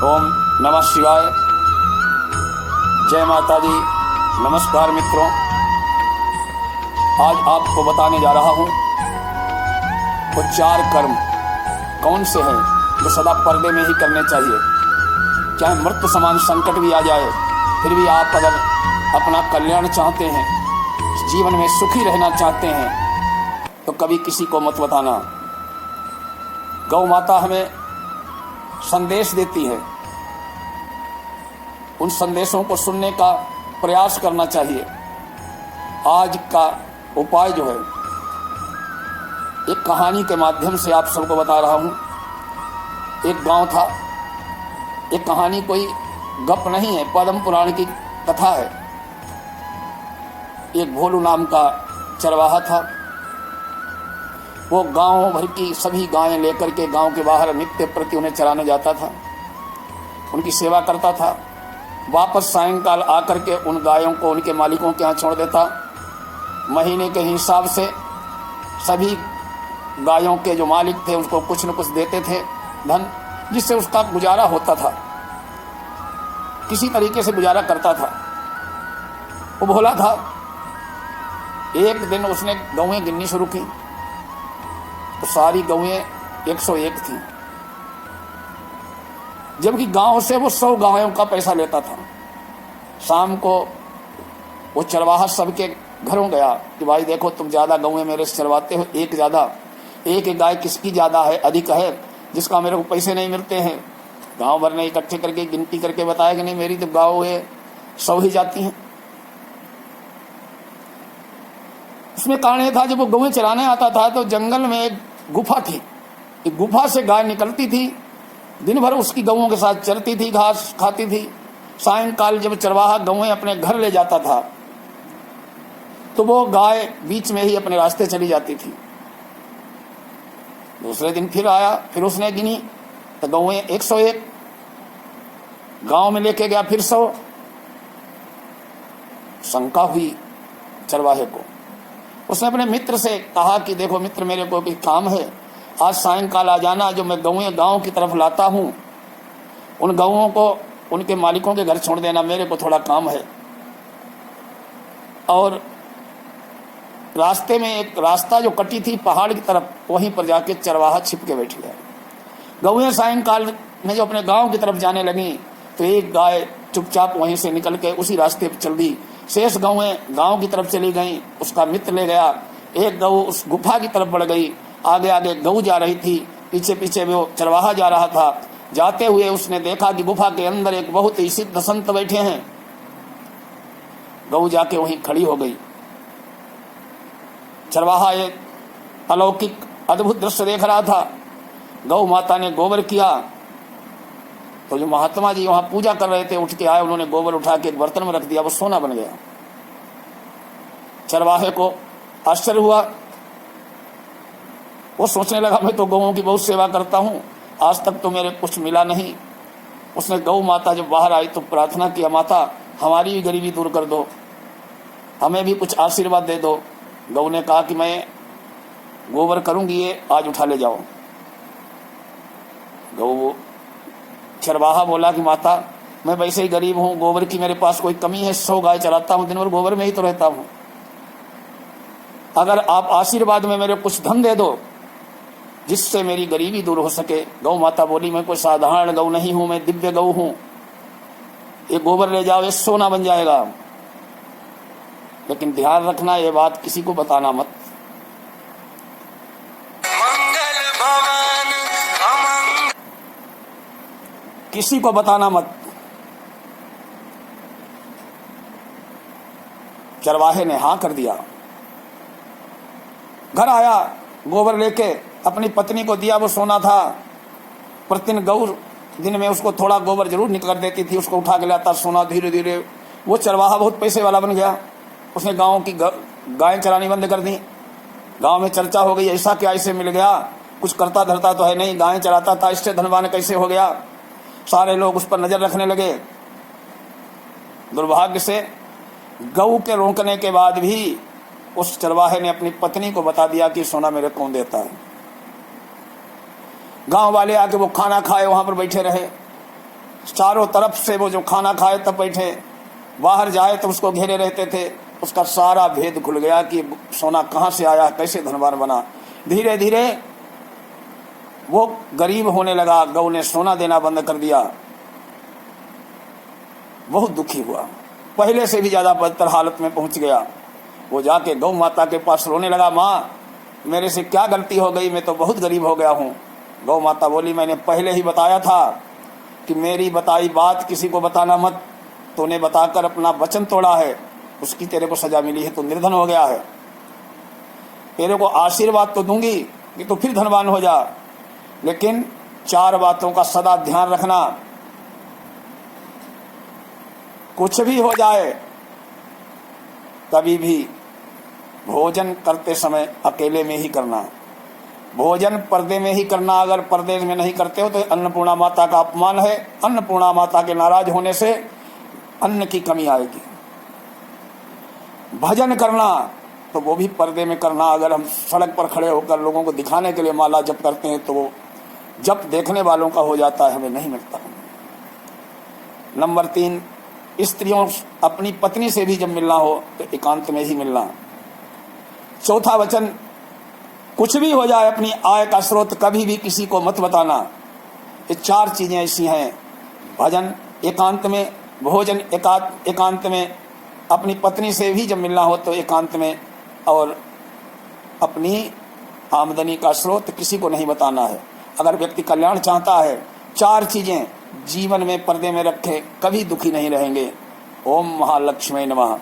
ओम नमः शिवाय। जय माता दी। नमस्कार मित्रों, आज आपको बताने जा रहा हूँ वो 4 कर्म कौन से हैं जो सदा पर्दे में ही करने चाहिए। चाहे मृत्यु समान संकट भी आ जाए, फिर भी आप अगर अपना कल्याण चाहते हैं, जीवन में सुखी रहना चाहते हैं, तो कभी किसी को मत बताना। गौ माता हमें संदेश देती है, उन संदेशों को सुनने का प्रयास करना चाहिए। आज का उपाय जो है, एक कहानी के माध्यम से आप सबको बता रहा हूँ। एक गांव था, एक कहानी कोई गप नहीं है, पद्म पुराण की कथा है। एक भोलू नाम का चरवाहा था। वो गांव भर की सभी गायें लेकर के गांव के बाहर नित्य प्रति उन्हें चराने जाता था, उनकी सेवा करता था। वापस सायंकाल आकर के उन गायों को उनके मालिकों के यहाँ छोड़ देता। महीने के हिसाब से सभी गायों के जो मालिक थे उनको कुछ न कुछ देते थे धन, जिससे उसका गुजारा होता था, किसी तरीके से गुजारा करता था। वो भोला था। एक दिन उसने गौएं गिननी शुरू की तो सारी गौएं 101 थी, जबकि गांव से वो 100 गायों का पैसा लेता था। शाम को वो चरवाहा सबके घरों गया कि भाई देखो, तुम ज्यादा गौएं मेरे से चरवाते हो, एक गाय किसकी ज्यादा है, अधिक है, जिसका मेरे को पैसे नहीं मिलते हैं। गांव भर ने इकट्ठे करके गिनती करके बताया कि नहीं, मेरी तो गाँव 100 ही जाती हैं। उसमें कारण ये था, जब वो गौएं चराने आता था तो जंगल में एक गुफा थी। एक गुफा से गाय निकलती थी, दिन भर उसकी गौओं के साथ चरती थी, घास खाती थी। सायंकाल जब चरवाहा गौएं अपने घर ले जाता था तो वो गाय बीच में ही अपने रास्ते चली जाती थी। दूसरे दिन फिर आया, फिर उसने गिनी तो गौएं 101। गांव में लेके गया फिर 100। शंका हुई चरवाहे को। उसने अपने मित्र से कहा कि देखो मित्र, मेरे को कोई काम है, आज सायंकाल आ जाना, जो मैं गौएं गांव की तरफ लाता हूँ उन गौओं को उनके मालिकों के घर छोड़ देना, मेरे को थोड़ा काम है। और रास्ते में एक रास्ता जो कटी थी पहाड़ की तरफ, वहीं पर जाके चरवाहा छिप के बैठ गया। गौएं सायंकाल में जो अपने गांव की तरफ जाने लगी तो एक गाय चुपचाप वहीं से निकल के उसी रास्ते पर चल दी। शेष गौएं गांव की तरफ चली गईं, उसका मित्र ले गया। एक गौ उस गुफा की तरफ बढ़ गई, आगे आगे गऊ जा रही थी, पीछे पीछे वो चरवाहा जा रहा था। जाते हुए उसने देखा कि गुफा के अंदर एक बहुत ही सिद्ध संत बैठे हैं। गऊ जाके वहीं खड़ी हो गई। चरवाहा एक अलौकिक अद्भुत दृश्य देख रहा था। गौ माता ने गोबर किया तो जो महात्मा जी वहां पूजा कर रहे थे उठ के आए, उन्होंने गोबर उठा के एक बर्तन में रख दिया, वो सोना बन गया। चरवाहे को आश्चर्य हुआ। वो सोचने लगा, मैं तो गौओं की बहुत सेवा करता हूँ, आज तक तो मेरे कुछ मिला नहीं। उसने गौ माता जब बाहर आई तो प्रार्थना किया, माता हमारी भी गरीबी दूर कर दो, हमें भी कुछ आशीर्वाद दे दो। गौ ने कहा कि मैं गोबर करूंगी, ये आज उठा ले जाओ। गौ चरवाहा बोला कि माता मैं वैसे ही गरीब हूँ, गोबर की मेरे पास कोई कमी है, 100 गाय चलाता हूँ, दिन भर गोबर में ही तो रहता हूँ। अगर आप आशीर्वाद में मेरे कुछ धन दे दो जिससे मेरी गरीबी दूर हो सके। गौ माता बोली, मैं कोई साधारण गौ नहीं हूं, मैं दिव्य गौ हूं, ये गोबर ले जाओ, ये सोना बन जाएगा। लेकिन ध्यान रखना, ये बात किसी को बताना मत। मंगल भवन किसी को बताना मत। चरवाहे ने हाँ कर दिया। घर आया, गोबर लेके अपनी पत्नी को दिया। वो सोना था। प्रतिदिन गौ दिन में उसको थोड़ा गोबर जरूर निकल देती थी, उसको उठा के लाता सोना। धीरे धीरे वो चरवाहा बहुत पैसे वाला बन गया। उसने गांव की गायें चरानी बंद कर दी। गांव में चर्चा हो गई, ऐसा क्या इसे मिल गया, कुछ करता धरता तो है नहीं, गायें चराता था, इससे धनवान कैसे हो गया। सारे लोग उस पर नजर रखने लगे। दुर्भाग्य से गऊ के रोकने के बाद भी उस चरवाहे ने अपनी पत्नी को बता दिया कि सोना मेरे कौन देता है। गांव वाले आके वो खाना खाए, वहां पर बैठे रहे। चारों तरफ से वो जो खाना खाए तब बैठे, बाहर जाए तो उसको घेरे रहते थे। उसका सारा भेद खुल गया कि सोना कहाँ से आया, कैसे धनवान बना। धीरे धीरे वो गरीब होने लगा, गौ ने सोना देना बंद कर दिया। बहुत दुखी हुआ, पहले से भी ज्यादा बदतर हालत में पहुंच गया। वो जाके गौ माता के पास रोने लगा, माँ मेरे से क्या गलती हो गई, मैं तो बहुत गरीब हो गया हूँ। गौ माता बोली, मैंने पहले ही बताया था कि मेरी बताई बात किसी को बताना मत। तूने बताकर अपना वचन तोड़ा है, उसकी तेरे को सजा मिली है, तो निर्धन हो गया है। तेरे को आशीर्वाद तो दूंगी कि तू फिर धनवान हो जा, लेकिन 4 बातों का सदा ध्यान रखना। कुछ भी हो जाए, कभी भी भोजन करते समय अकेले में ही करना। भोजन पर्दे में ही करना। अगर पर्दे में नहीं करते हो तो अन्नपूर्णा माता का अपमान है। अन्नपूर्णा माता के नाराज होने से अन्न की कमी आएगी। भजन करना तो वो भी पर्दे में करना। अगर हम सड़क पर खड़े होकर लोगों को दिखाने के लिए माला जप करते हैं तो वो जप देखने वालों का हो जाता है, हमें नहीं मिलता। नंबर 3, स्त्रियों अपनी पत्नी से भी जब मिलना हो तो एकांत में ही मिलना। चौथा वचन, कुछ भी हो जाए अपनी आय का स्रोत कभी भी किसी को मत बताना। ये 4 चीजें ऐसी हैं, भजन एकांत में, भोजन एकांत में, अपनी पत्नी से भी जब मिलना हो तो एकांत में, और अपनी आमदनी का स्रोत किसी को नहीं बताना है। अगर व्यक्ति कल्याण चाहता है, 4 चीजें जीवन में पर्दे में रखे, कभी दुखी नहीं रहेंगे। ओम महालक्ष्मी नमः।